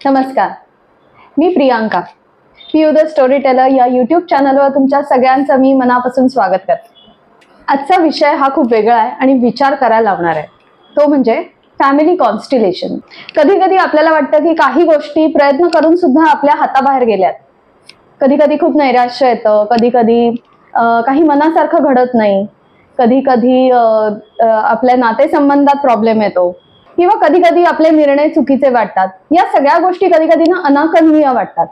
नमस्कार, मी Priyanka. Piyu the story teller या यूट्यूब चॅनलवर तुमच्या सगळ्यांचं मी मनापासून स्वागत करते. आजचा विषय हा खूप वेगळा आहे आणि विचार करायला लावणार आहे. तो म्हणजे फॅमिली कॉन्स्टिलेशन. कधी कधी आपल्याला वाटतं की काही गोष्टी प्रयत्न करून सुद्धा आपल्या हाताबाहेर गेल्यात. कधी कधी खूप नैराश्य येतं, कधी कधी काही मनासारखं घडत नाही, कधी कधी आपल्या नातेसंबंधात प्रॉब्लेम येतो किंवा कधी कधी आपले निर्णय चुकीचे वाटतात. या सगळ्या गोष्टी कधी कधी ना अनाकलनीय वाटतात.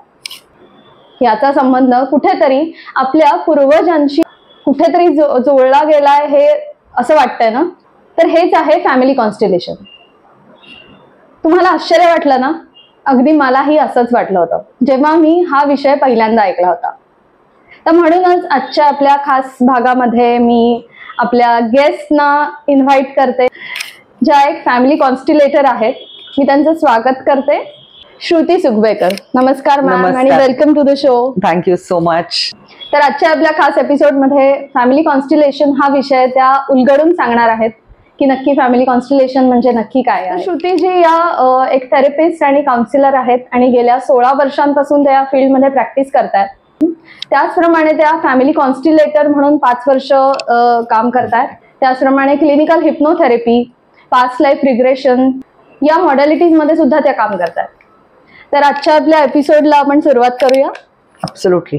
याचा संबंध कुठेतरी आपल्या पूर्वजांशी कुठेतरी जोडला गेलाय हे असं वाटतंय ना. तर हेच आहे फॅमिली कॉन्स्टिलेशन. तुम्हाला आश्चर्य वाटलं ना? अगदी मलाही असंच वाटलं होतं जेव्हा मी हा विषय पहिल्यांदा ऐकला होता. तर म्हणूनच आजच्या आपल्या खास भागामध्ये मी आपल्या गेस्टना इन्व्हाइट करते, ज्या एक फॅमिली कॉन्स्टिलेटर आहेत. मी त्यांचं स्वागत करते. श्रुती सुगवेकर, नमस्कार मॅम आणि welcome to the show. Thank you so much. तर आजच्या आपल्या खास एपिसोडमध्ये फॅमिली कॉन्स्टिलेशन हा विषय त्या उलगडून सांगणार आहेत की नक्की फॅमिली कॉन्स्टिलेशन म्हणजे नक्की काय आहे. श्रुतीजी या एक थेरपिस्ट आणि काउन्सिलर आहेत आणि गेल्या 16 वर्षांपासून त्या फील्डमध्ये प्रॅक्टिस करतात. त्याचप्रमाणे त्या फॅमिली कॉन्स्टिलेटर म्हणून 5 वर्ष काम करतात. त्याचप्रमाणे क्लिनिकल हिप्नोथेरपी, पास्ट लाईफ रिग्रेशन या मॉडॅलिटीज मध्ये सुद्धा त्या काम करतात. तर आजच्या आपल्या एपिसोडला आपण सुरुवात करूया. ॲब्सोल्युटली.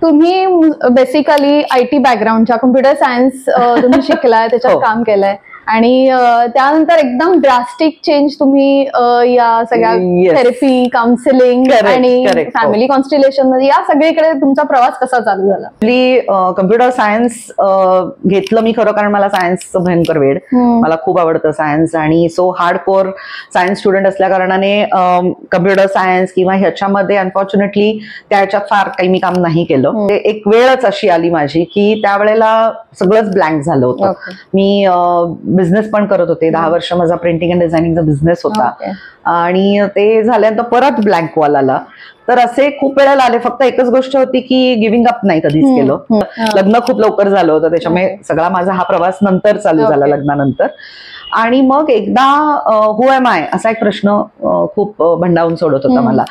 तुम्ही बेसिकली IT बॅकग्राऊंडच्या कम्प्युटर सायन्स तुम्ही शिकलाय, त्याच्यात काम केलंय आणि त्यानंतर एकदम ड्रास्टिक चेंज तुम्ही या सगळ्या थेरपी, काउन्सिलिंग आणि फॅमिली कॉन्स्टिलेशन मध्ये या सगळीकडे तुमचा प्रवास कसा चालू झाला? कम्प्युटर सायन्स घेतलं मी खरं कारण मला सायन्सचं भयंकर वेड. मला खूप आवडतं सायन्स आणि so hard core science student असल्या कारणाने कम्प्युटर सायन्स किंवा ह्याच्यामध्ये अनफॉर्च्युनेटली त्याच्यात फार काही मी काम नाही केलं. एक वेळच अशी आली माझी की त्यावेळेला सगळंच ब्लँक झालं होतं. मी बिझनेस पण करत होते. 10 वर्ष माझा प्रिंटिंग अँड डिझायनिंगचा बिझनेस होता आणि ते झाल्यानंतर परत ब्लँक वॉल आला. तर असे खूप वेळेला आले. फक्त एकच गोष्ट होती की गिव्हिंग अप नाही कधीच केलं. लग्न खूप लवकर झालं होतं, त्याच्यामुळे सगळा माझा हा प्रवास नंतर चालू झाला लग्नानंतर. आणि मग एकदा हु एम आय असा एक प्रश्न खूप भंडावून सोडत होता मला.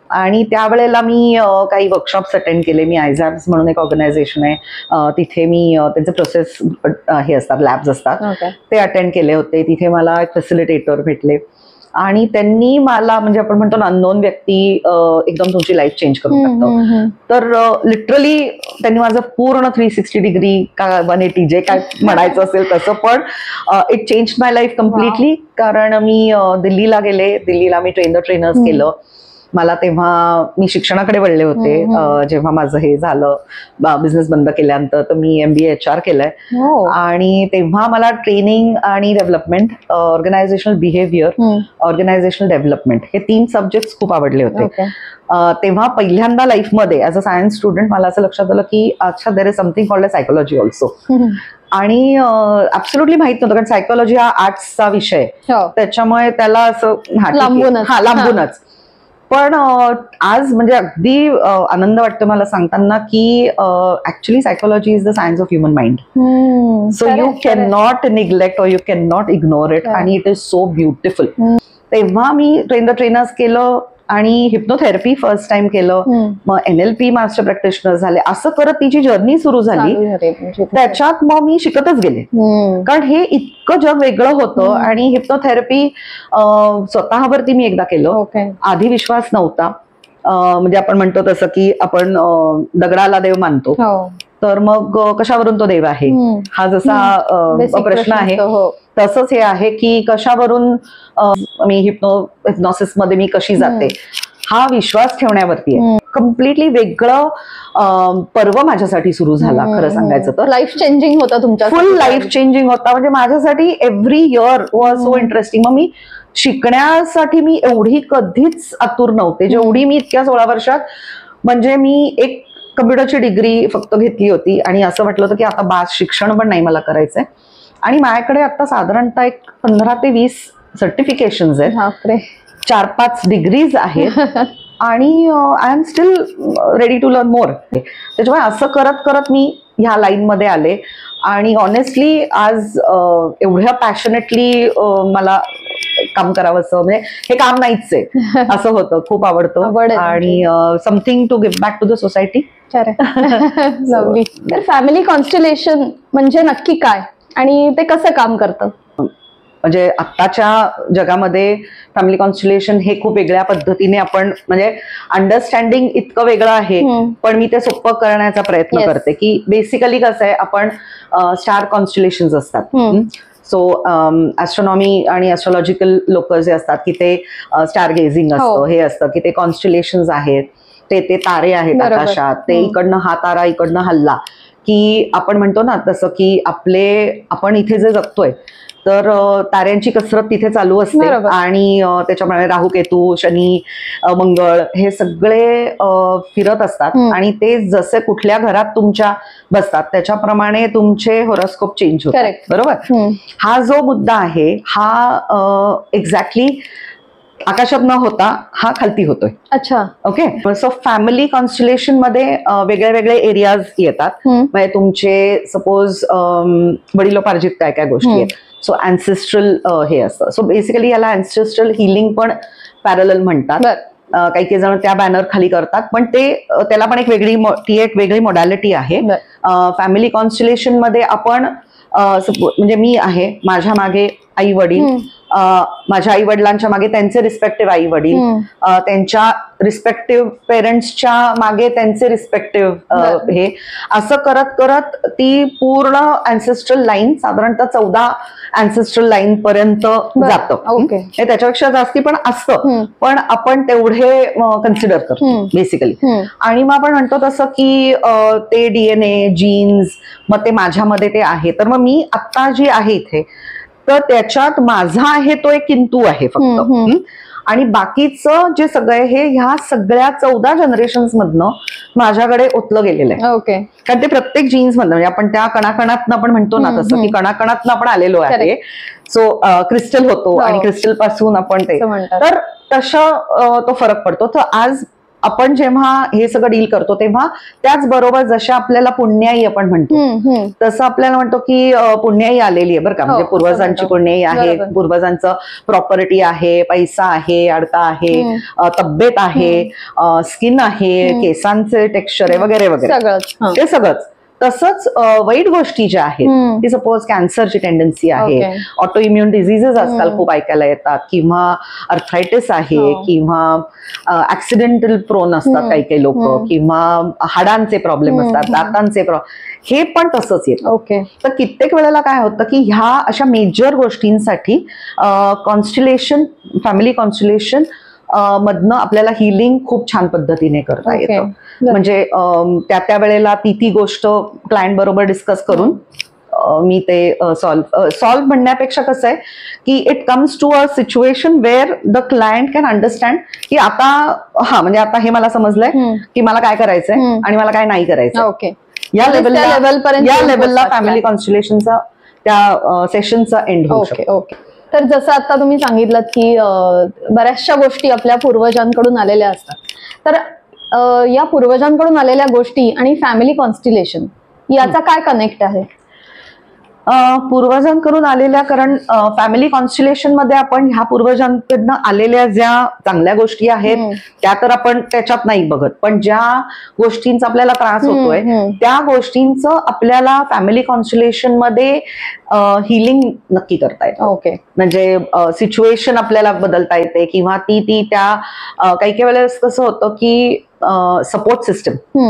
आणि त्यावेळेला मी काही वर्कशॉप्स अटेंड केले. मी आयझॅब्स म्हणून एक ऑर्गनायझेशन आहे, तिथे मी त्यांचे प्रोसेस हे असतात, लॅब्स असतात, ते अटेंड केले होते. तिथे मला एक फॅसिलिटेटर भेटले आणि त्यांनी मला, म्हणजे आपण म्हणतो ना अननोन व्यक्ती एकदम तुमची लाईफ चेंज करून टाकतो. तर लिटरली त्यांनी माझं पूर्ण 360 डिग्री का 180 जे काय म्हणायचं असेल तसं, पण it change my life completely. कारण मी दिल्लीला गेले. दिल्लीला मी ट्रेनर्स केलं. मला तेव्हा मी शिक्षणाकडे वळले होते. जेव्हा माझं हे झालं बिझनेस बंद केल्यानंतर, तर मी MBA HR केलंय. आणि तेव्हा मला ट्रेनिंग आणि development, organisational behaviour, organisational development हे 3 सब्जेक्ट खूप आवडले होते. तेव्हा पहिल्यांदा लाईफमध्ये ऍज अ सायन्स स्टुडंट मला असं लक्षात आलं की अच्छा, there is something called psychology also. आणि ऍब्सोल्युटली माहित नव्हतं, कारण सायकोलॉजी हा आर्ट्सचा विषय, त्याच्यामुळे त्याला असं लांबूनच. पण आज म्हणजे अगदी आनंद वाटतो मला सांगताना की actually psychology is the science of human mind. So you can not neglect or you can not ignore it. आणि इट इज सो ब्युटिफुल. तेव्हा मी ट्रेनर्स केलं आणि हिप्नोथेरपी फर्स्ट टाइम केलं. मग NLP मास्टर प्रॅक्टिशनर झाले. असं करत तिची जर्नी सुरू झाली. त्याच्यात मग मी शिकतच गेले, कारण हे इतकं जग वेगळं होतं. आणि हिप्नोथेरपी स्वतःवरती मी एकदा केलं. आधी विश्वास नव्हता. म्हणजे आपण म्हणतो तसं की आपण दगडाला देव मानतो, तर मग कशावरून तो देव आहे हा जसा प्रश्न आहे, तसंच हे आहे की कशावरून मी हिप्नोसिस मध्ये मी कशी जाते, हा विश्वास ठेवण्यावरती आहे. कम्प्लिटली वेगळं पर्व माझ्यासाठी सुरू झाला. खरं सांगायचं तर लाईफ चेंजिंग होता तुमच्या, फुल लाईफ चेंजिंग होता. म्हणजे माझ्यासाठी every year was so interesting. मग मी शिकण्यासाठी मी एवढी कधीच आतुर नव्हते जेवढी मी इतक्या 16 वर्षात. म्हणजे मी एक कम्प्युटरची डिग्री फक्त घेतली होती आणि असं वाटलं होतं की आता बास, शिक्षण पण नाही मला करायचंय. आणि माझ्याकडे आता साधारणतः एक 15 ते 20 सर्टिफिकेशन्स आहेत, 4-5 डिग्रीज आहेत आणि I am still ready to learn more. त्याच्यामुळे असं करत करत मी ह्या लाईन मध्ये आले. आणि ऑनेस्टली आज एवढ्या पॅशनेटली मला काम करावं असं, म्हणजे हे काम नाहीच आहे असं होतं. खूप आवडतं आणि something to give back to the society. Lovely. तर फॅमिली कॉन्स्टलेशन म्हणजे नक्की काय आणि ते कसं काम करतं? म्हणजे आत्ताच्या जगामध्ये फॅमिली कॉन्स्टलेशन हे खूप वेगळ्या पद्धतीने आपण, म्हणजे अंडरस्टँडिंग इतकं वेगळं आहे, पण मी ते सोपं करण्याचा प्रयत्न करते की बेसिकली कसं आहे, आपण स्टार कॉन्स्टलेशन्स असतात. सो ऍस्ट्रॉनॉमी आणि ऍस्ट्रॉलॉजिकल लोक जे असतात की ते स्टार गेझिंग असतं, हे असतं की ते कॉन्स्टलेशन्स आहेत, ते तारे आहेत आकाशात, ते इकडनं हा तारा इकडनं हल्ला, की आपण म्हणतो ना तसं की आपण इथे जे जगतोय तर ताऱ्यांची कसरत तिथे चालू असते आणि त्याच्यामुळे राहू केतू शनी मंगळ हे सगळे फिरत असतात आणि ते जसे कुठल्या घरात तुमच्या बसतात त्याच्याप्रमाणे तुमचे हॉरोस्कोप चेंज होतात. बरोबर. हा जो मुद्दा आहे हा एक्झॅक्टली आकाशात न होता हा खालती होतोय. अच्छा. ओके. सो फॅमिली कॉन्स्टलेशन मध्ये वेगळे वेगळे एरियाज येतात. म्हणजे तुमचे सपोज वडिलोपार्जित काय काय गोष्टी आहेत. सो अँसेस्ट्रल हे असतं. सो बेसिकली याला अँसेस्ट्रल हिलिंग पण पॅरलल म्हणतात. काही काही जण त्या बॅनर खाली करतात, पण त्याला पण एक वेगळी मॉडॅलिटी आहे. फॅमिली कॉन्स्टलेशन मध्ये आपण म्हणजे मी आहे, माझ्या मागे आई वडील, माझ्या आई वडिलांच्या मागे त्यांचे रिस्पेक्टिव्ह आई वडील, त्यांच्या रिस्पेक्टिव्ह पेरेंट्सच्या मागे त्यांचे रिस्पेक्टिव्ह हे, असं करत करत ती पूर्ण अँसेस्ट्रल लाईन साधारणतः 14 अँसेस्ट्रल लाईन पर्यंत जातं. त्याच्यापेक्षा जास्ती पण असतं, पण आपण तेवढे कन्सिडर करतो बेसिकली. आणि मग आपण म्हणतो तसं की ते DNA जीन्स मग ते माझ्यामध्ये ते आहे, तर मग मी आत्ता जी आहे इथे तर त्याच्यात माझा आहे तो एक किंतू आहे फक्त, आणि बाकीचं जे सगळं हे ह्या सगळ्या 14 जनरेशन्स मधनं माझ्याकडे ओतलं गेलेलं आहे. ओके. कारण ते प्रत्येक जीन्स मधनं, म्हणजे आपण त्या कणाकणातनं आपण म्हणतो ना तसं की कणाकणातनं आपण आलेलो आहे. सो क्रिस्टल होतो आणि क्रिस्टल पासून आपण ते, तर तसं तो फरक पडतो. तर आज आपण जेव्हा हे सगळं डील करतो तेव्हा त्याचबरोबर जशा आपल्याला पुण्याई आपण म्हणतो तसं आपल्याला म्हणतो की पुण्याई आलेली आहे बरं का, म्हणजे पूर्वजांची पुण्याई आहे, पूर्वजांचं प्रॉपर्टी आहे, पैसा आहे, अडका आहे, तब्येत आहे, स्किन आहे, केसांचे टेक्स्चर आहे, वगैरे वगैरे, ते सगळंच. तसंच वाईट गोष्टी ज्या आहेत की सपोज कॅन्सरची टेंडन्सी आहे, ऑटो इम्युन डिझिजेस आजकाल खूप ऐकायला येतात, किंवा अर्थरायटिस आहे, किंवा ऍक्सिडेंटल प्रोन असतात काही काही लोक, किंवा हाडांचे प्रॉब्लेम असतात, दातांचे प्रॉब्लेम, हे पण तसंच येतं. ओके. तर कित्येक वेळेला काय होतं की ह्या अशा मेजर गोष्टींसाठी कॉन्स्टलेशन, फॅमिली कॉन्स्टलेशन मधनं आपल्याला हिलिंग खूप छान पद्धतीने करता येतं. म्हणजे त्या वेळेला ती गोष्ट क्लायंट बरोबर डिस्कस करून मी ते सॉल्व्ह म्हणण्यापेक्षा कसं आहे की it comes to a situation where the client can understand की आता म्हणजे आता हे मला समजलंय की मला काय करायचंय आणि मला काय नाही करायचं. ओके. या लेवलला फॅमिली कॉन्स्टलेशनचा त्या सेशनचा एंड होऊ शकतो. ओके. तर जसं आता तुम्ही सांगितलं की बऱ्याचशा गोष्टी आपल्या पूर्वजांकडून आलेल्या असतात, तर या पूर्वजांकडून आलेल्या गोष्टी आणि फॅमिली कॉन्स्टलेशन याचा काय कनेक्ट आहे? पूर्वजांकडून आलेल्या, कारण फॅमिली कॉन्स्टलेशन मध्ये आपण ह्या पूर्वजांकडनं आलेल्या ज्या चांगल्या गोष्टी आहेत त्या तर आपण त्याच्यात नाही बघत, पण ज्या गोष्टींचा आपल्याला त्रास होतोय त्या गोष्टींचं आपल्याला फॅमिली कॉन्स्टलेशन मध्ये हिलिंग नक्की करता येतं. ओके. म्हणजे सिच्युएशन आपल्याला बदलता येते, किंवा ती त्या काही काही वेळेस कसं होतं की सपोर्ट सिस्टम,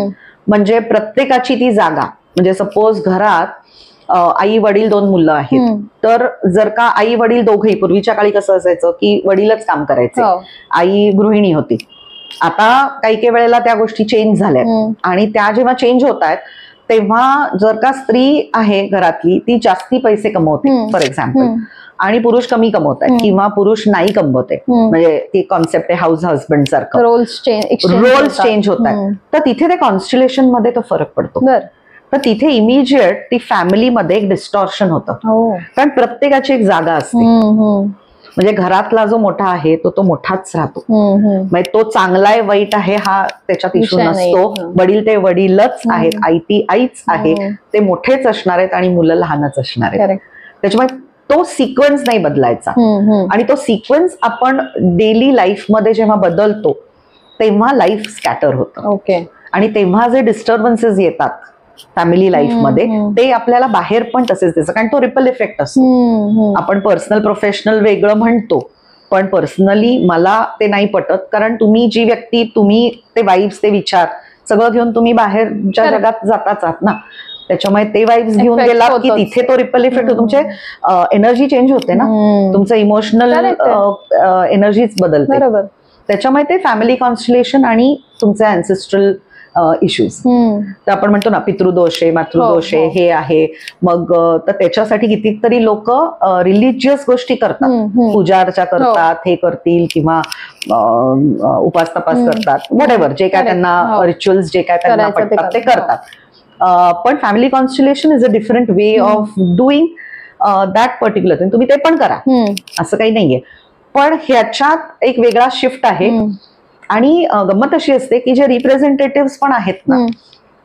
म्हणजे प्रत्येकाची ती जागा, म्हणजे सपोज घरात आई वडील 2 मुलं आहेत, तर जर का आई वडील दोघेही, पूर्वीच्या काळी कसं असायचं की वडीलच काम करायचे, आई गृहिणी होती. आता काही काही वेळेला त्या गोष्टी चेंज झाल्यात, आणि त्या जेव्हा चेंज होत आहेत तेव्हा जर का स्त्री आहे घरातली ती जास्ती पैसे कमवते फॉर एक्झाम्पल, आणि पुरुष कमी कमवत आहेत, किंवा पुरुष नाही कमवते, म्हणजे ती कॉन्सेप्ट आहे हाऊस हजबंड सारखं, रोल्स चेंज होत आहेत. तर तिथे ते कॉन्स्टलेशन मध्ये तो फरक पडतो. तर तिथे इमिजिएट ती फॅमिलीमध्ये एक डिस्टॉर्शन होतं, कारण प्रत्येकाची एक जागा असते. म्हणजे घरातला जो मोठा आहे तो मोठाच राहतो, म्हणजे तो चांगला आहे वाईट आहे हा त्याच्यात इश्यू नसतो. वडील ते वडीलच आहेत, आई ती आईच आहे, ते मोठेच असणार आहेत आणि मुलं लहानच असणार आहेत. त्याच्यामुळे तो सिक्वेन्स नाही बदलायचा. आणि तो सिक्वेन्स आपण डेली लाईफमध्ये जेव्हा बदलतो तेव्हा लाईफ स्कॅटर होतं. ओके. आणि तेव्हा जे डिस्टर्बन्सेस येतात फॅमिली लाईफमध्ये ते आपल्याला बाहेर पण तसेच दिसतं, कारण तो रिपल इफेक्ट असतो. आपण पर्सनल प्रोफेशनल वेगळं म्हणतो, पण पर्सनली मला ते नाही पटत, कारण तुम्ही जी व्यक्ती, तुम्ही ते वाईब्स, ते विचार सगळं घेऊन तुम्ही बाहेरच्या जगात जाताच आहात ना. त्याच्यामुळे ते वाईब्स घेऊन गेलात की तिथे तो रिपल इफेक्ट, तुमचे एनर्जी चेंज होते ना, तुमचं इमोशनल एनर्जीच बदलते. त्याच्यामुळे ते फॅमिली कॉन्स्टलेशन आणि तुमचे अँसेस्ट्रल इश्यूज, तर आपण म्हणतो ना पितृदोष आहे, मातृदोष आहे, हे आहे. मग तर त्याच्यासाठी कितीतरी लोक रिलिजियस गोष्टी करतात, पूजा अर्चा करतात, हे करतील किंवा उपास तपास करतात, व्हॉटएव्हर जे काय त्यांना रिच्युअल्स जे काय त्यांना पटतात ते करतात. पण family constellation is a different way of doing that particular thing. तुम्ही ते पण करा, असं काही नाहीये, पण ह्याच्यात एक वेगळा शिफ्ट आहे. आणि गंमत अशी असते की जे रिप्रेझेंटेटिव्ह पण आहेत ना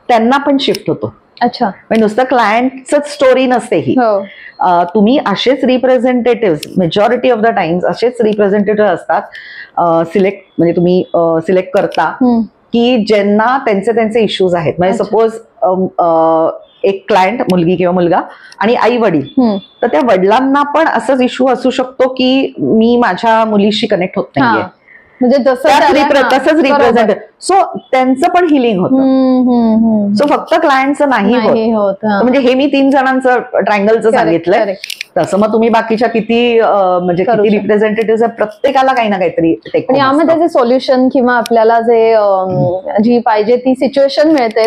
त्यांना पण शिफ्ट होतो. अच्छा. म्हणजे नुसतं क्लायंटच स्टोरी नसते ही. तुम्ही असेच representative majority of the times असेच रिप्रेझेंटेटिव्ह असतात सिलेक्ट, म्हणजे तुम्ही सिलेक्ट करता की ज्यांना त्यांचे इश्यूज आहेत. म्हणजे सपोज एक क्लायंट, मुलगी किंवा मुलगा आणि आई वडील, तर त्या वडिलांना पण असंच इश्यू असू शकतो की मी माझ्या मुलीशी कनेक्ट होत नाहीये, म्हणजे तसंच रिप्रेझेंट. सो त्यांचं पण हिलिंग होतं. सो फक्त क्लायंटचं नाही होत. म्हणजे हे मी 3 जणांचं ट्रायंगलचं सांगितलंय. तसं मग तुम्ही बाकीच्या किती म्हणजे किती रिप्रेझेंटेटिव्ह, प्रत्येकाला काही ना काहीतरी. आणि यामध्ये जे सोल्युशन किंवा आपल्याला जे जी पाहिजे ती सिच्युएशन मिळते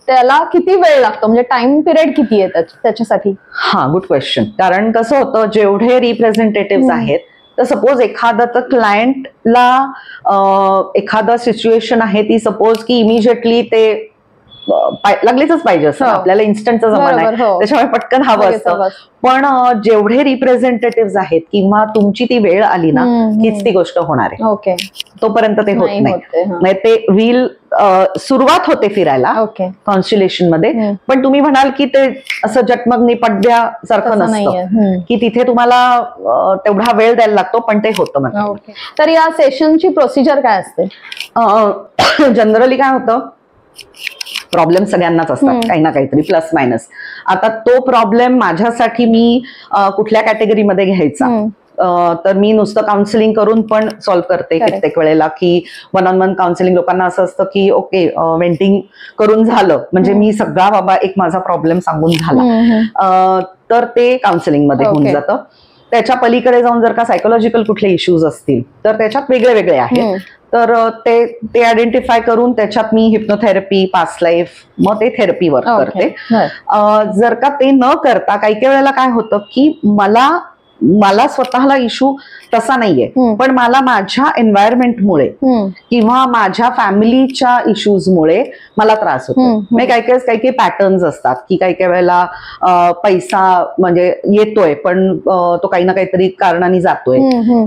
त्याला किती वेळ लागतो, म्हणजे टाइम पिरियड किती आहे त्याच्यासाठी? हा, गुड क्वेश्चन. कारण कसं होतं, जेवढे रिप्रेझेंटेटिव्ह आहेत, तर सपोज एखादा तर क्लायंटला एखादा सिच्युएशन आहे ती सपोज की इमिजिएटली ते लागलीच पाहिजे असं, आपल्याला इन्स्टंटचा जमाना आहे, त्याच्यामुळे पटकन हवं असतं. पण जेवढे रिप्रेझेंटेटिव्ह आहेत किंवा तुमची ती वेळ आली ना हीच ती गोष्ट होणार आहे. ओके. तोपर्यंत ते होत नाही. ते व्हील सुरुवात होते फिरायला कॉन्स्टलेशन मध्ये, पण तुम्ही म्हणाल की ते असं जटमग निपड्यासारखं नसतं की तिथे तुम्हाला तेवढा वेळ द्यायला लागतो, पण ते होतं. तर या सेशनची प्रोसिजर काय असते? जनरली काय होतं, प्रॉब्लेम सगळ्यांनाच असतात काही ना काहीतरी प्लस मायनस. आता तो प्रॉब्लेम माझ्यासाठी मी कुठल्या कॅटेगरीमध्ये घ्यायचा, तर मी नुसतं काउन्सिलिंग करून पण सॉल्व्ह करते कित्येक वेळेला, की 1-on-1 काउन्सिलिंग. लोकांना असं असतं की ओके वेंटिंग करून झालं म्हणजे मी सगळा बाबा एक माझा प्रॉब्लेम सांगून झाला, तर ते काउन्सिलिंग मध्ये होऊन जातं. त्याच्या पलीकडे जाऊन जर का सायकोलॉजिकल कुठले इश्यूज असतील तर त्याच्यात वेगळे वेगळे आहेत, तर ते आयडेंटिफाय करून त्याच्यात मी हिप्नोथेरपी, पास्ट लाईफ, मग ते थेरपी वर्क करते. जर का ते न करता काही वेळेला काय होतं की मला स्वतःला इश्यू तसा नाहीये, पण मला माझ्या एन्व्हायरमेंटमुळे किंवा माझ्या फॅमिलीच्या इश्यूजमुळे मला त्रास होतो. म्हणजे काही पॅटर्न्स असतात की काही वेळेला पैसा म्हणजे येतोय पण तो काही ना काहीतरी कारणाने जातोय,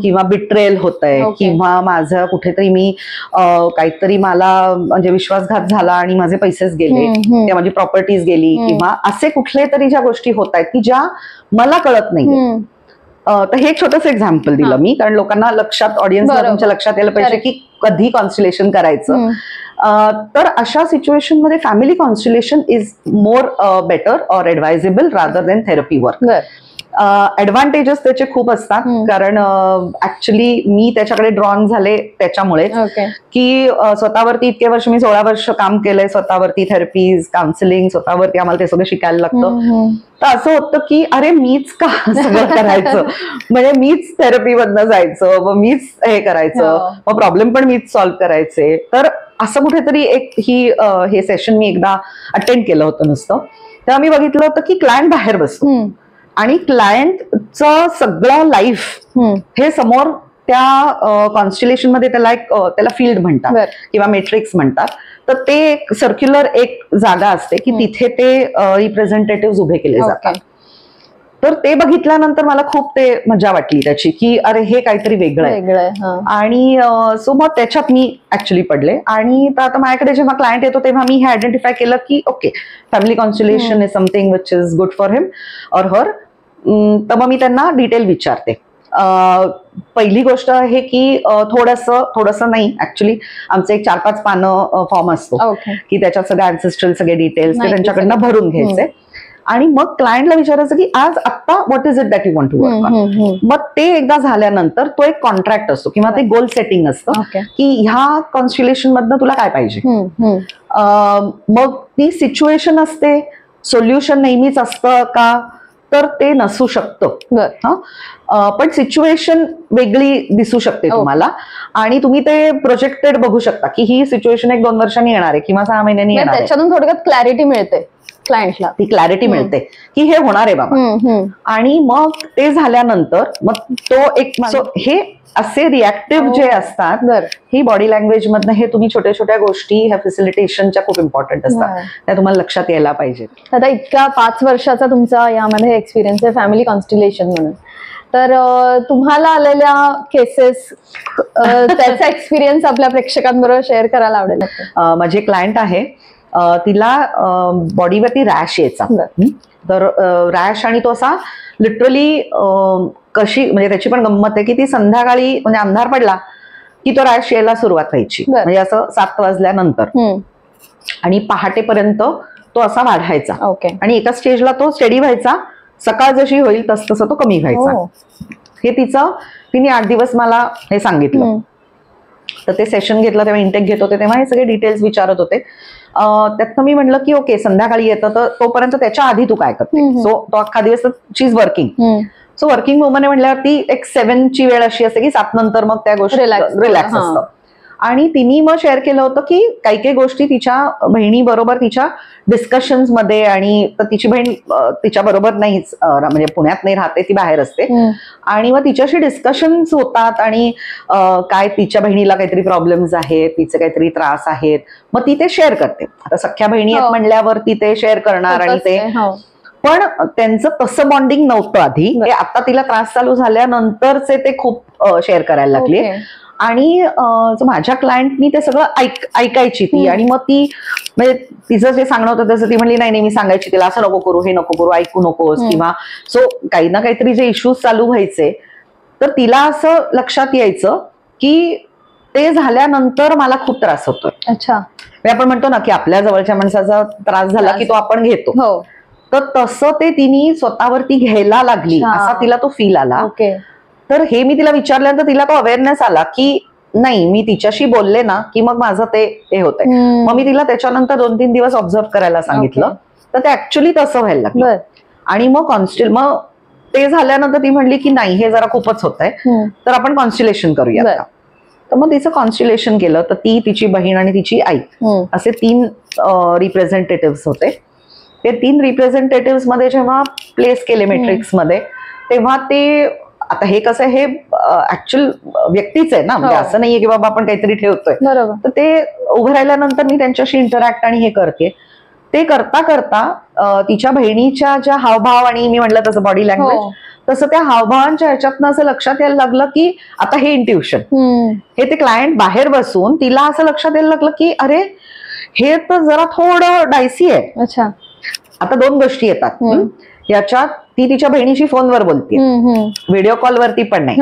किंवा बिट्रेल होतंय, किंवा माझं कुठेतरी मी काहीतरी मला म्हणजे विश्वासघात झाला आणि माझे पैसेच गेले किंवा माझी प्रॉपर्टीज गेली, किंवा असे कुठले तरी ज्या गोष्टी होत आहेत की ज्या मला कळत नाहीये. तर हे एक छोटंसं एक्झाम्पल दिलं मी, कारण लोकांना लक्षात, ऑडियन्सला तुमच्या लक्षात यायला पाहिजे की कधी कॉन्स्टलेशन करायचं. तर अशा सिच्युएशन मध्ये family constellation is more better or advisable rather than therapy work. Advantages त्याचे खूप असतात, कारण ऍक्च्युली मी त्याच्याकडे ड्रॉन झाले त्याच्यामुळे की स्वतःवरती इतके वर्ष, मी 16 वर्ष काम केलंय स्वतःवरती, थेरपीज, काउन्सिलिंग, स्वतःवरती आम्हाला ते सगळं शिकायला लागतं. तर असं होतं की अरे मीच का सगळं करायचं, म्हणजे मीच थेरपीमधनं जायचं, मग मीच हे करायचं, मग प्रॉब्लेम पण मीच सॉल्व्ह करायचे. तर असं कुठेतरी एक हे सेशन मी एकदा अटेंड केलं होतं नुसतं, तेव्हा मी बघितलं होतं की क्लायंट बाहेर बसतो आणि क्लायंटचं सगळं लाईफ हे समोर त्या कॉन्स्टलेशन मध्ये त्याला फील्ड म्हणतात किंवा मेट्रिक्स म्हणतात. तर ते एक सर्क्युलर एक जागा असते की तिथे ते रिप्रेझेंटेटिव्ह उभे केले जातात. तर ते बघितल्यानंतर मला खूप ते मजा वाटली त्याची, की अरे हे काहीतरी वेगळं आहे. आणि सो मग त्याच्यात मी ऍक्च्युली पडले. आणि आता माझ्याकडे जेव्हा क्लायंट येतो तेव्हा मी हे आयडेंटिफाय केलं की okay, family constellation is something which is good for him or her. तर मग मी त्यांना डिटेल विचारते. पहिली गोष्ट आहे की थोडंसं नाही, ऍक्च्युली आमचं एक 4-5 पानं फॉर्म असतो की त्याच्यात सगळे अँसेस्ट्रल सगळे डिटेल्स ते त्यांच्याकडनं भरून घ्यायचे आणि मग क्लायंटला विचारायचं की आज आत्ता what is it that you want to work on. मग ते एकदा झाल्यानंतर तो एक कॉन्ट्रॅक्ट असतो किंवा ते गोल सेटिंग असतं की ह्या कॉन्स्टिलेशन मधनं तुला काय पाहिजे. मग ती सिच्युएशन असते, सोल्युशन नेहमीच असतं का, तर ते नसू शकतं. पण सिच्युएशन वेगळी दिसू शकते तुम्हाला आणि तुम्ही ते प्रोजेक्टेड बघू शकता की ही सिच्युएशन 1-2 वर्षांनी येणार आहे किंवा 6 महिन्यांनी येणार आहे. त्याच्यातून थोडक्यात क्लॅरिटी मिळते क्लायंटला, ती क्लॅरिटी मिळते की हे होणार आहे बाबा. आणि मग ते झाल्यानंतर मग तो एक हे असे रिॲक्टिव्ह जे असतात ही बॉडी लँग्वेज मधनं हे तुम्ही छोट्या छोट्या गोष्टी ह्या फॅसिलिटेशनच्या खूप इम्पॉर्टंट असतात, त्या तुम्हाला लक्षात यायला पाहिजे. आता इतका 5 वर्षाचा तुमचा यामध्ये एक्सपिरियन्स आहे फॅमिली कॉन्स्टिलेशन म्हणून, तर तुम्हाला आलेल्या केसेस त्याचा एक्सपिरियन्स आपल्या प्रेक्षकांबरोबर शेअर करायला आवडेल. माझे क्लायंट आहे, तिला बॉडीवरती रॅश यायचा. तर रॅश आणि तो असा लिटरली कशी म्हणजे त्याची पण गंमत आहे की ती संध्याकाळी म्हणजे अंधार पडला की तो रॅश यायला सुरुवात व्हायची, म्हणजे असं 7 वाजल्यानंतर आणि पहाटेपर्यंत तो असा वाढायचा आणि एका स्टेजला तो स्टेडी व्हायचा, सकाळ जशी होईल तसं तो कमी व्हायचा. हे तिने 8 दिवस मला हे सांगितलं. तर ते सेशन घेतलं तेव्हा इंटेक घेत होते तेव्हा हे सगळे डिटेल्स विचारत होते. त्यातनं मी म्हटलं की ओके संध्याकाळी येतं तर तोपर्यंत त्याच्या आधी तू काय करते. सो तो अख्खा दिवस she is working. So working woman आहे म्हटल्यावरती एक 7ची वेळ अशी असते की 7 नंतर मग त्या गोष्टी रिलॅक्स असतं. आणि तिने मग शेअर केलं होतं की काही गोष्टी तिच्या बहिणीबरोबर तिच्या डिस्कशन्स मध्ये, आणि तिची बहीण तिच्या बरोबर नाहीच म्हणजे पुण्यात नाही राहते, ती बाहेर असते, आणि मग तिच्याशी डिस्कशन्स होतात आणि काय तिच्या बहिणीला काहीतरी प्रॉब्लेम्स आहेत, तिचे काहीतरी त्रास आहेत, मग ती ते शेअर करते. आता सख्या बहिणी आहेत म्हणल्यावर ती ते शेअर करणार आणि ते, पण त्यांचं तसं बॉन्डिंग नव्हतं आधी. आता तिला त्रास चालू झाल्यानंतरचे ते खूप शेअर करायला लागले. आणि माझ्या क्लायंटनी ते सगळं ऐकायची ती, आणि मग ती म्हणजे तिचं जे सांगणं होतं तसं ती म्हणली नाही मी सांगायची तिला असं नको करू, हे नको करू, ऐकू नकोस, किंवा सो काही ना काहीतरी जे इश्यूज चालू व्हायचे तर तिला असं लक्षात यायचं की ते झाल्यानंतर मला खूप त्रास होतोय. अच्छा, आपण म्हणतो ना की आपल्या जवळच्या माणसाचा त्रास झाला की तो आपण घेतो, तर तसं ते तिने स्वतःवरती घ्यायला लागली, असा तिला तो फील आला. तर हे मी तिला विचारल्यानंतर तिला तो अवेअरनेस आला की नाही मी तिच्याशी बोलले ना की मग माझं ते हे होतंय. मग मी तिला त्याच्यानंतर 2-3 दिवस ऑब्झर्व करायला सांगितलं, तर ते ऍक्च्युली तसं व्हायला लागलं. आणि मग मग ते झाल्यानंतर ती म्हणली की नाही हे जरा खूपच होतंय, तर आपण कॉन्स्टिलेशन करूया. तर मग तिचं कॉन्स्टिलेशन केलं. तर ती, तिची बहीण आणि तिची आई असे 3 रिप्रेझेंटेटिव्ह होते. ते 3 रिप्रेझेंटेटिव्ह मध्ये जेव्हा प्लेस केले मॅट्रिक्स मध्ये, तेव्हा ते, आता हे कसं हे ऍक्च्युअल व्यक्तीच आहे ना, म्हणजे असं नाहीये की बाबा आपण काहीतरी ठेवतोय. तर ते उभं राहिल्यानंतर मी त्यांच्याशी इंटरॅक्ट आणि हे करते. ते करता करता तिच्या बहिणीच्या ज्या हावभाव आणि मी म्हटलं तसं बॉडी लँग्वेज, तसं त्या हावभावांच्या ह्याच्यातनं असं लक्षात यायला लागलं की आता हे इंट्युशन, हे ते क्लायंट बाहेर बसून तिला असं लक्षात यायला लागलं की अरे हे तर जरा थोडं डायसी आहे. अच्छा, आता 2 गोष्टी येतात याच्यात. ती तिच्या बहिणीशी फोनवर बोलतीये, व्हिडिओ कॉलवरती पण नाही,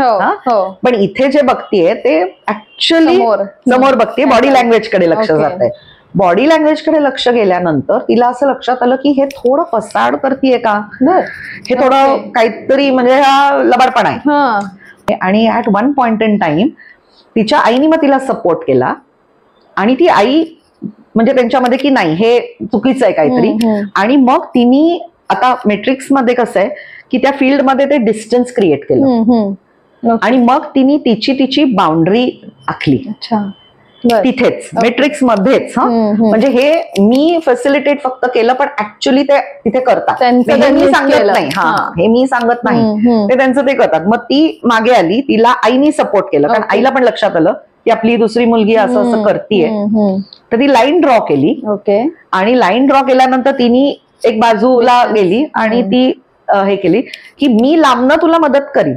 पण इथे जे बघतीये ते ऍक्च्युअली समोर बघतीये, बॉडी लँग्वेज कडे लक्ष जात आहे. बॉडी लँग्वेज कडे लक्ष गेल्यानंतर तिला असं लक्षात आलं की हे थोडं फसाड करतीये का, हे थोडं काहीतरी म्हणजे हा लबाडपणा आहे. आणि ऍट 1 पॉइंट इन टाइम तिच्या आईने मग तिला सपोर्ट केला, आणि ती आई म्हणजे त्यांच्यामध्ये की नाही हे चुकीचं आहे काहीतरी. आणि मग तिने, आता मॅट्रिक्स मध्ये कसं आहे की त्या फील्डमध्ये ते डिस्टन्स क्रिएट केलं, आणि मग तिने तिची बाउंड्री आखली तिथेच मॅट्रिक्स मध्येच. म्हणजे हे मी फॅसिलिटेट फक्त केलं, पण ऍक्च्युअली ते तिथे करतात, मी सांगत नाही, हे मी सांगत नाही, ते त्यांचं ते करतात. मग ती मागे आली, तिला आईनी सपोर्ट केलं, कारण आईला पण लक्षात आलं की आपली दुसरी मुलगी असं असं करतीये. तर ती लाईन ड्रॉ केली, आणि लाईन ड्रॉ केल्यानंतर तिने एक बाजूला गेली आणि ती हे केली की मी लांबनं तुला मदत करीन,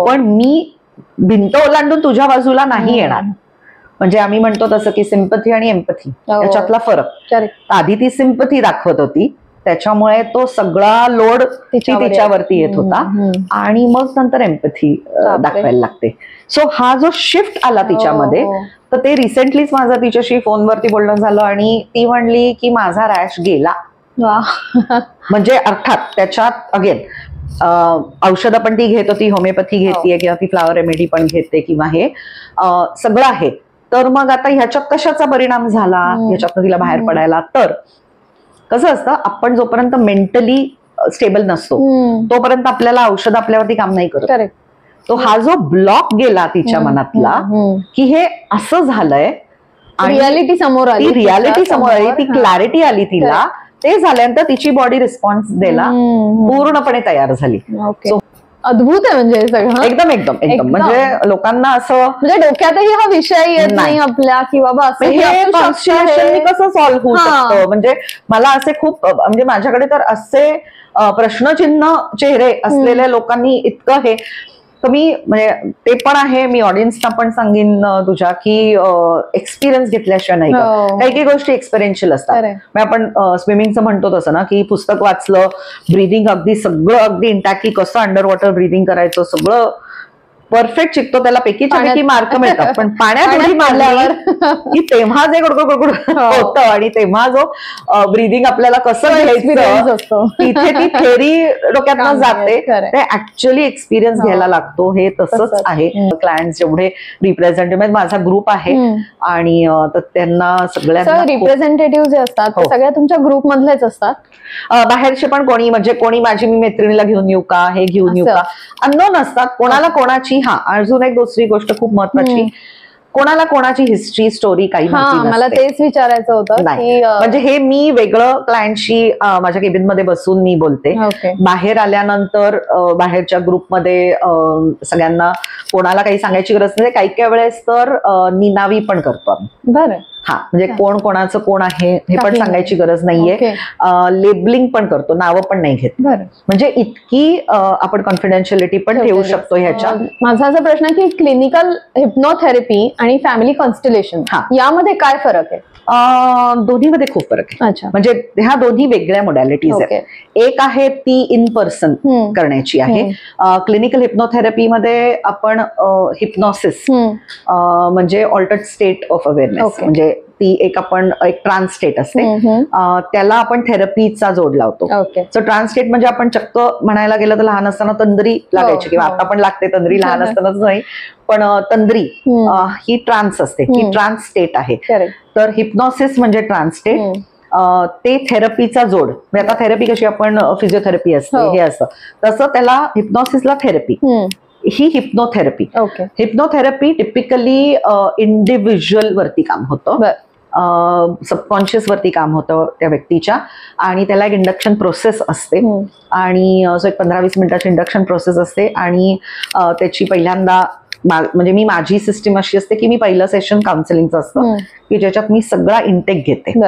पण मी भिंत ओलांडून तुझ्या बाजूला नाही येणार. म्हणजे आम्ही म्हणतो तसं की सिम्पथी आणि एम्पथी याच्यातला फरक. आधी ती सिम्पथी दाखवत होती त्याच्यामुळे तो सगळा लोड तिच्यावरती येत होता आणि मग नंतर एम्पथी दाखवायला लागते. सो हा जो शिफ्ट आला तिच्यामध्ये, तर ते रिसेंटलीच माझं तिच्याशी फोनवरती बोलणं झालं आणि ती म्हणली की माझा रॅश गेला. म्हणजे अर्थात त्याच्यात अगेन औषधं पण ती घेत होती, होमिओपॅथी घेतेय किंवा ती फ्लावर रेमेडी पण घेते किंवा हे सगळं आहे. तर मग आता ह्याच्यात कशाचा परिणाम झाला, ह्याच्यातनं तिला बाहेर पडायला? तर कसं असतं, आपण जोपर्यंत मेंटली स्टेबल नसतो तोपर्यंत आपल्याला औषध आपल्यावरती काम नाही करत. तो हा जो ब्लॉक गेला तिच्या मनातला की हे असं झालंय, रियालिटी समोर आली, ती क्लॅरिटी आली तिला, ते झाल्यानंतर तिची बॉडी रिस्पॉन्स द्यायला पूर्णपणे तयार झाली. अद्भुत आहे म्हणजे हे सगळं. एकदम एकदम एकदम म्हणजे लोकांना असं म्हणजे डोक्यातही हा विषय येत नाही आपल्या की बाबा असं हे कसं सॉल्व्ह होऊ शकतं. म्हणजे मला असे खूप म्हणजे माझ्याकडे तर असे प्रश्नचिन्ह चेहरे असलेल्या लोकांनी इतकं हे, तर मी म्हणजे ते पण आहे, मी ऑडियन्सना पण सांगेन तुझ्या की एक्सपिरियन्स घेतल्याशिवाय नाही. काही काही गोष्टी एक्सपिरियन्शियल असतात. आपण स्विमिंगचं म्हणतो तसं ना, की पुस्तक वाचलं, ब्रीदिंग अगदी सगळं अगदी इंटॅक्ट, की कसं अंडर वॉटर ब्रीदिंग करायचं सगळं परफेक्ट शिकतो, त्याला पैकीच्या पैकी मार्क मिळतात. पण पाण्यात उडी मारल्यावर की तेव्हा जे गुडगुड होतं आणि तेव्हा जो ब्रीदिंग आपल्याला कसं घ्यायचं, तिथे ती थेरी डोक्यातनं जाते, ते ऍक्च्युअली एक्सपिरियन्स घ्यायला लागतो. हे तसंच आहे. क्लायंट जेवढे रिप्रेझेंटेटिव्ह, माझा ग्रुप आहे आणि त्यांना सगळ्यांना रिप्रेझेंटेटिव्ह जे असतात ते सगळ्या तुमच्या ग्रुप मधलेच असतात? बाहेरचे पण कोणी, म्हणजे कोणी माझी मी मैत्रिणीला घेऊन येऊ का, हे घेऊन येऊ का, अननोन असतात. कोणाला कोणाची, हा अजून एक दुसरी गोष्ट खूप महत्वाची, कोणाला कोणाची हिस्ट्री स्टोरी काही माहिती नसते. मला तेच विचारायचं होतं. म्हणजे हे मी वेगळं क्लायंटशी माझ्या केबिन मध्ये बसून मी बोलते. बाहेर आल्यानंतर बाहेरच्या ग्रुपमध्ये सगळ्यांना कोणाला काही सांगायची गरज नाही. काही काही वेळेस तर निनावी पण करतो आम्ही. बरं. हा म्हणजे कोण कोणाचं कोण आहे हे पण सांगायची गरज नाहीये. लेबलिंग पण करतो, नावं पण नाही घेत. म्हणजे इतकी आपण कॉन्फिडेन्शियलिटी पण ठेवू शकतो ह्याच्यात. माझा असा प्रश्न की क्लिनिकल हिप्नोथेरपी आणि फॅमिली कॉन्स्टलेशन यामध्ये काय फरक आहे? दोन्हीमध्ये खूप फरक आहे. म्हणजे ह्या दोन्ही वेगळ्या मोडॅलिटीज आहेत. एक आहे ती इन पर्सन करण्याची आहे. क्लिनिकल हिप्नोथेरपीमध्ये आपण हिप्नॉसिस म्हणजे ऑल्टर्ड स्टेट ऑफ अवेअरनेस, म्हणजे ती एक आपण एक ट्रान्स स्टेट असते, त्याला आपण थेरपीचा जोड लावतो. सो ट्रान्स स्टेट म्हणजे आपण चक्क म्हणायला गेलं तर लहान असताना तंद्री लागायची किंवा आता पण लागते तंद्री, लहान असतानाच नाही पण तंद्री ही ट्रान्स असते, ही ट्रान्स स्टेट आहे. तर हिप्नॉसिस म्हणजे ट्रान्स स्टेट, ते थेरपीचा जोड. आता थेरपी कशी आपण फिजिओथेरपी असते हे असतं, तसं त्याला हिप्नॉसिसला थेरपी, ही हिप्नोथेरपी. हिप्नोथेरपी टिपिकली इंडिव्हिज्युअल वरती काम होतं, सबकॉन्शियस वरती काम होतं त्या व्यक्तीच्या, आणि त्याला एक इंडक्शन प्रोसेस असते आणि सो एक 15-20 मिनिटाची इंडक्शन प्रोसेस असते. आणि त्याची पहिल्यांदा म्हणजे मी माझी सिस्टीम अशी असते की मी पहिलं सेशन काउन्सिलिंगचं असतं की ज्याच्यात मी सगळा इंटेक घेते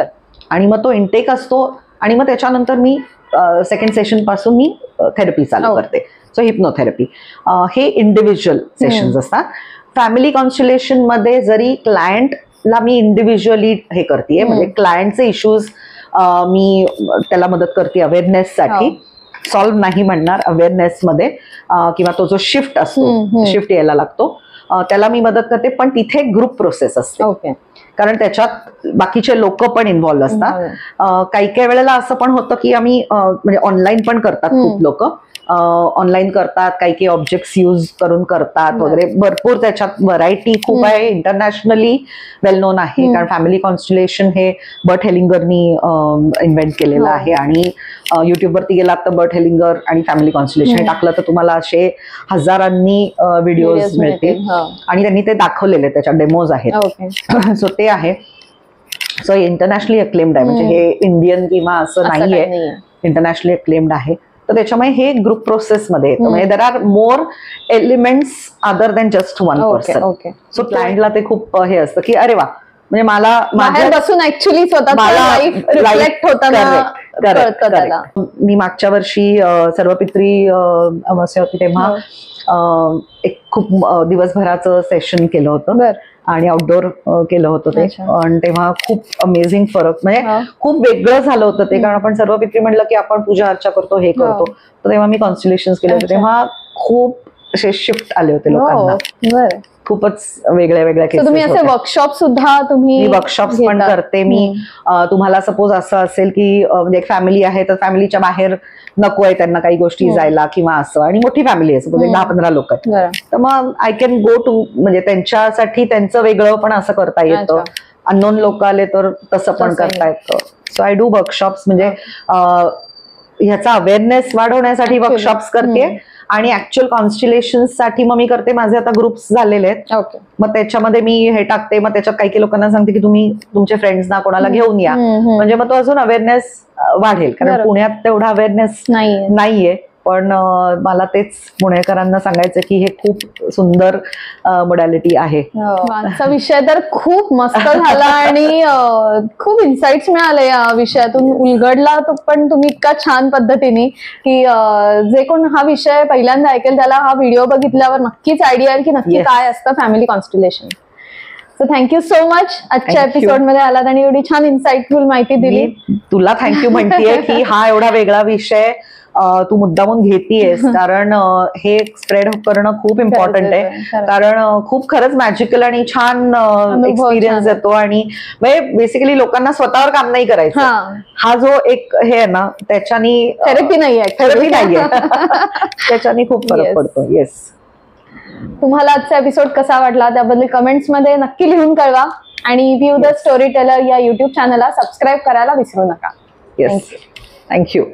आणि मग तो इंटेक असतो आणि मग त्याच्यानंतर मी सेकंड सेशन पासून मी थेरपी चालू करते. सो हिप्नोथेरपी हे इंडिव्हिज्युअल सेशन्स असतात. फॅमिली कॉन्स्टलेशन मध्ये जरी क्लायंटला मी इंडिव्हिज्युअली हे करते, म्हणजे क्लायंटचे इश्यूज मी त्याला मदत करते अवेअरनेससाठी, सॉल्व्ह नाही म्हणणार, अवेअरनेस मध्ये किंवा तो जो शिफ्ट असतो, शिफ्ट यायला लागतो, त्याला मी मदत करते. पण तिथे ग्रुप प्रोसेस असते कारण त्याच्यात बाकीचे लोक पण इन्व्हॉल्व असतात. काही काही वेळेला असं पण होतं की आम्ही म्हणजे ऑनलाईन पण करतात, खूप लोक ऑनलाईन करतात, काही काही ऑब्जेक्ट्स यूज करून करतात वगैरे, भरपूर त्याच्यात व्हरायटी खूप आहे. इंटरनॅशनली वेल नोन आहे कारण फॅमिली कॉन्स्टलेशन हे बर्ट हेलिंगरनी इन्व्हेंट केलेलं आहे आणि युट्यूबवरती गेलात तर बर्ट हेलिंगर आणि फॅमिली कॉन्स्टलेशन टाकलं तर तुम्हाला असे हजारांनी व्हिडिओज मिळतील आणि त्यांनी ते दाखवलेले, त्याच्या डेमोज आहेत. सो ते आहे. सो इंटरनॅशनली अक्लेम्ड आहे, म्हणजे हे इंडियन किंवा असं नाहीये, इंटरनॅशनली अक्लेम्ड आहे. तर त्याच्यामुळे हे ग्रुप प्रोसेस मध्ये येतं, म्हणजे there are more elements other than just one person. So क्लायंटला ते खूप हे असतं की अरे वा, म्हणजे मला माझ्या बसून ऍक्च्युअली स्वतः रिफ्लेक्ट होताना कळतं त्याला. मी मागच्या वर्षी सर्वपित्री अमावस्या होती तेव्हा एक खूप दिवसभराचं सेशन केलं होतं बर. आणि आउटडोर केलं होतं ते. अच्छा. आणि तेव्हा खूप अमेझिंग फरक, म्हणजे हा. खूप वेगळं झालं होतं ते. कारण आपण सर्वपित्री म्हणलं की आपण पूजा अर्चा करतो, हे करतो. तर तेव्हा मी कॉन्स्टलेशन्स केले होते. अच्छा. तेव्हा खूप असे शिफ्ट आले होते लोकांना. बर. खूपच वेगळ्या वेगळ्या So तुम्ही केसेस असे होत्या. वर्कशॉप सुद्धा तुम्ही मी वर्कशॉप्स पण घेता? करते. मी तुम्हाला सपोज असं असेल की म्हणजे एक फॅमिली आहे, तर फॅमिलीच्या बाहेर नको आहे त्यांना काही गोष्टी जायला किंवा असं, आणि मोठी फॅमिली आहे, सपोज 10-15 लोक आहेत, बरं. तर मग आय कॅन गो टू, म्हणजे त्यांच्यासाठी त्यांचं वेगळं पण असं करता येतं. अच्छा. अननोन लोक आले तर तसं पण तसंही. करता येतं. सो आय डू वर्कशॉप्स, म्हणजे ह्याचा अवेअरनेस वाढवण्यासाठी Actually. वर्कशॉप्स करते. आणि ऍक्च्युअल कॉन्स्टिलेशन्स साठी मग मी करते, माझे आता ग्रुप्स झालेले आहेत. ओके. मग त्याच्यामध्ये मी हे टाकते. मग त्याच्यात काही लोकांना सांगते की तुम्ही तुमच्या फ्रेंड्सना कोणाला घेऊन या, म्हणजे मग तो अजून अवेअरनेस वाढेल. कारण बरोबर. पुण्यात तेवढा अवेअरनेस नाहीये. पण मला तेच पुणेकरांना सांगायचं की हे खूप सुंदर मोडॅलिटी आहे. आजचा विषय तर खूप मस्त झाला आणि खूप इन्साइट्स मिळाले या विषयातून, उलगडला तो पण तुम्ही इतका छान पद्धतीने की जे कोण हा विषय पहिल्यांदा ऐकेल त्याला हा व्हिडिओ बघितल्यावर नक्कीच आयडिया येईल की नक्की Yes. काय असतं family constellation. So thank you so much आजच्या Thank you. एपिसोड मध्ये आलात आणि एवढी छान इन्साइटफुल माहिती दिली. मी तुला थँक्यू म्हणतेय की हा एवढा वेगळा विषय तू मुद्दामून घेतीयस, कारण हे स्प्रेड करणं खूप इम्पॉर्टंट आहे. खरंच. कारण खूप खरंच मॅजिकल आणि छान एक्सपिरियन्स छान. येतो. आणि म्हणजे बेसिकली लोकांना स्वतःवर काम नाही करायचं. हा जो एक हे आहे ना, त्याच्यानी थेरपी नाहीये. थेरपी नाहीये. त्याच्यानी खूप फरक Yes. पडतो. येस. तुम्हाला आजचा एपिसोड कसा वाटला त्याबद्दल कमेंट्स मध्ये नक्की लिहून कळवा आणि व्ह्यू द स्टोरी टेलर या युट्यूब चॅनलला सबस्क्राईब करायला विसरू नका. येस. थँक्यू.